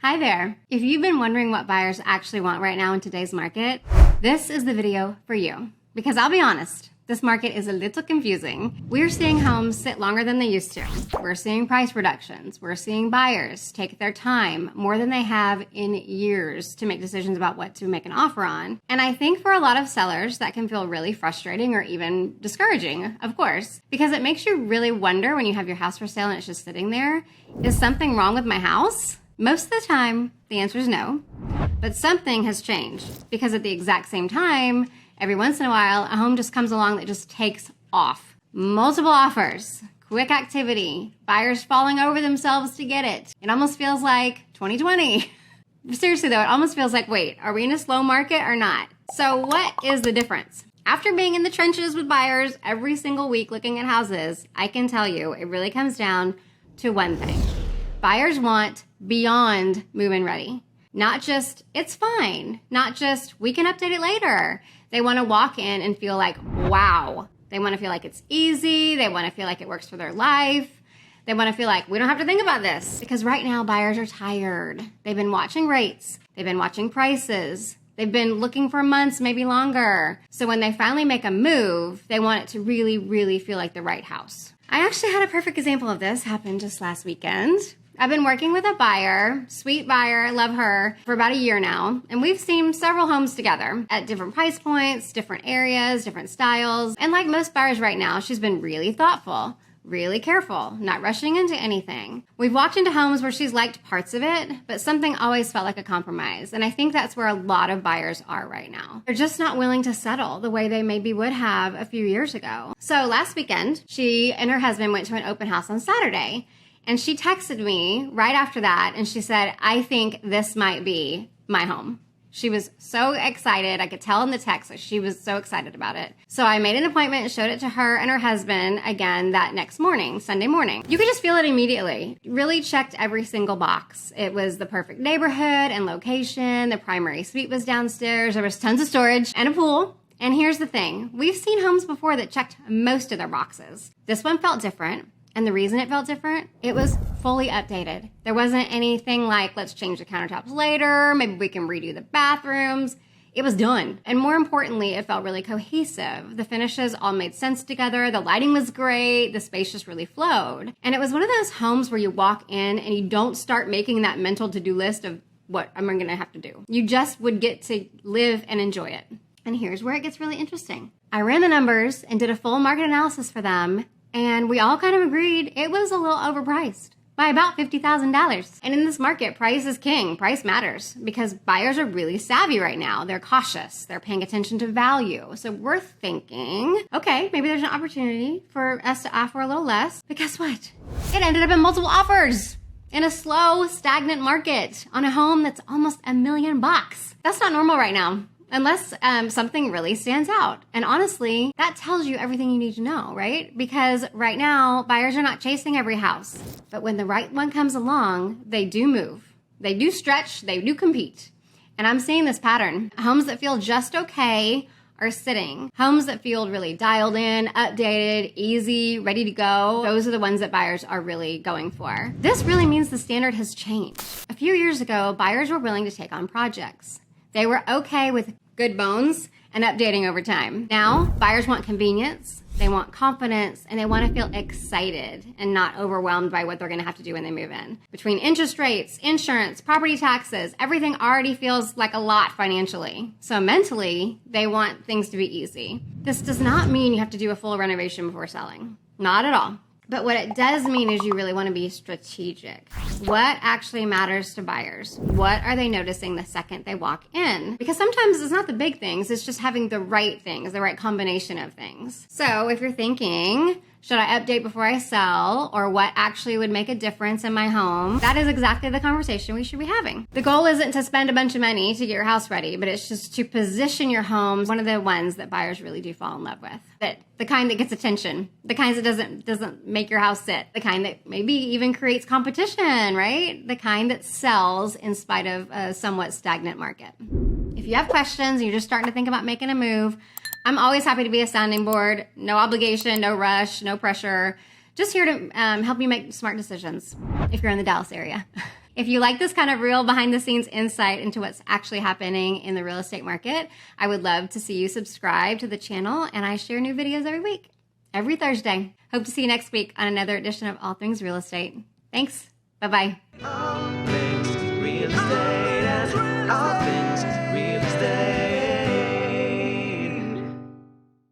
Hi there. If you've been wondering what buyers actually want right now in today's market, this is the video for you. Because I'll be honest, this market is a little confusing. We're seeing homes sit longer than they used to. We're seeing price reductions. We're seeing buyers take their time more than they have in years to make decisions about what to make an offer on. And I think for a lot of sellers, that can feel really frustrating or even discouraging, of course, because it makes you really wonder when you have your house for sale and it's just sitting there, is something wrong with my house? Most of the time, the answer is no, but something has changed because at the exact same time, every once in a while, a home just comes along that just takes off. Multiple offers, quick activity, buyers falling over themselves to get it. It almost feels like 2020. Seriously though, it almost feels like, wait, are we in a slow market or not? So what is the difference? After being in the trenches with buyers every single week looking at houses, I can tell you it really comes down to one thing. Buyers want beyond move-in ready. Not just, it's fine. Not just, we can update it later. They want to walk in and feel like, wow. They want to feel like it's easy. They want to feel like it works for their life. They want to feel like, we don't have to think about this. Because right now, buyers are tired. They've been watching rates. They've been watching prices. They've been looking for months, maybe longer. So when they finally make a move, they want it to really, really feel like the right house. I actually had a perfect example of this happen just last weekend. I've been working with a buyer, sweet buyer, love her, for about a year now. And we've seen several homes together at different price points, different areas, different styles. And like most buyers right now, she's been really thoughtful, really careful, not rushing into anything. We've walked into homes where she's liked parts of it, but something always felt like a compromise. And I think that's where a lot of buyers are right now. They're just not willing to settle the way they maybe would have a few years ago. So last weekend, she and her husband went to an open house on Saturday. And she texted me right after that, and she said, I think this might be my home. She was so excited. I could tell in the text that she was so excited about it. So I made an appointment and showed it to her and her husband again that next morning, Sunday morning. You could just feel it immediately. Really checked every single box. It was the perfect neighborhood and location. The primary suite was downstairs. There was tons of storage and a pool. And here's the thing. We've seen homes before that checked most of their boxes. This one felt different. And the reason it felt different, it was fully updated. There wasn't anything like, let's change the countertops later, maybe we can redo the bathrooms. It was done. And more importantly, it felt really cohesive. The finishes all made sense together. The lighting was great. The space just really flowed. And it was one of those homes where you walk in and you don't start making that mental to-do list of what am I gonna have to do. You just would get to live and enjoy it. And here's where it gets really interesting. I ran the numbers and did a full market analysis for them. And we all kind of agreed it was a little overpriced by about $50,000. And in this market, price is king. Price matters because buyers are really savvy right now. They're cautious. They're paying attention to value. So we're thinking, okay, maybe there's an opportunity for us to offer a little less. But guess what? It ended up in multiple offers in a slow, stagnant market on a home that's almost $1 million. That's not normal right now. Unless something really stands out. And honestly, that tells you everything you need to know, right? Because right now, buyers are not chasing every house. But when the right one comes along, they do move. They do stretch. They do compete. And I'm seeing this pattern. Homes that feel just okay are sitting. Homes that feel really dialed in, updated, easy, ready to go. Those are the ones that buyers are really going for. This really means the standard has changed. A few years ago, buyers were willing to take on projects. They were okay with good bones and updating over time. Now, buyers want convenience, they want confidence, and they want to feel excited and not overwhelmed by what they're going to have to do when they move in. Between interest rates, insurance, property taxes, everything already feels like a lot financially. So mentally, they want things to be easy. This does not mean you have to do a full renovation before selling. Not at all. But what it does mean is you really want to be strategic. What actually matters to buyers? What are they noticing the second they walk in? Because sometimes it's not the big things, it's just having the right things, the right combination of things. So if you're thinking, should I update before I sell? Or what actually would make a difference in my home? That is exactly the conversation we should be having. The goal isn't to spend a bunch of money to get your house ready, but it's just to position your homes, one of the ones that buyers really do fall in love with. The kind that gets attention, the kinds that doesn't make your house sit, the kind that maybe even creates competition, right? The kind that sells in spite of a somewhat stagnant market. If you have questions and you're just starting to think about making a move, I'm always happy to be a sounding board. No obligation, no rush, no pressure. Just here to help you make smart decisions if you're in the Dallas area. If you like this kind of real behind the scenes insight into what's actually happening in the real estate market, I would love to see you subscribe to the channel, and I share new videos every week, every Thursday. Hope to see you next week on another edition of All Things Real Estate. Thanks. Bye-bye. All things real estate.